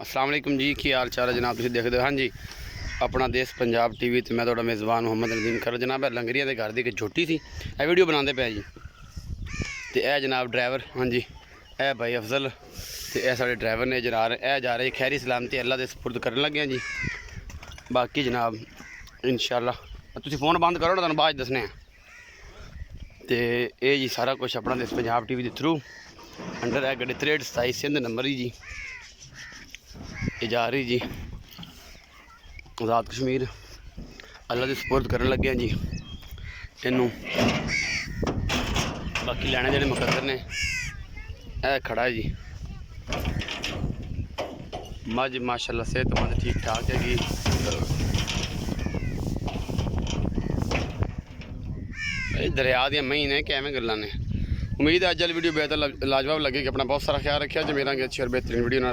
अस्सलाम वालेकुम जी, की हाल चाल है जनाब। तुसीं देखदे हो हाँ जी अपना देश पंजाब टीवी। तो मैं तुहाडा मेज़बान मोहम्मद नदीम कर जनाब। लंगरिया के घर की एक झोटी सी ए वीडियो बनाते पे जी। तो यह जनाब ड्राइवर हाँ जी, ए भाई अफजल तो यह साढ़े ड्राइवर ने जनाब ए जा रहे खैरी सलामती अल्लाह के सुपुर्द कर लगे जी। बाकी जनाब इंशाअल्लाह तुसीं फ़ोन बंद करो ना, तुहानूं बाद दसने तो ये जी सारा कुछ अपना देश पंजाब टीवी के थ्रू अंडर है गड्डी 6327 सिंध नंबर ही जी। ये जा रही जी आज़ाद कश्मीर अल्लाह के सुपुर्द कर लगे जी इनू। बाकी लैने जेह्ड़े मुकद्दर ने ए खड़ा है जी। मज माशाल्लाह सेहतमंद ठीक ठाक हैगी। दरिया दियां मई ने कि एवें गल्लां ने। उम्मीद है अज वाली वीडियो बेहतर लाजवाब लगेगी। अपना बहुत सारा ख्याल रखा जो मेरा अच्छी और बेहतरीन वीडियो ना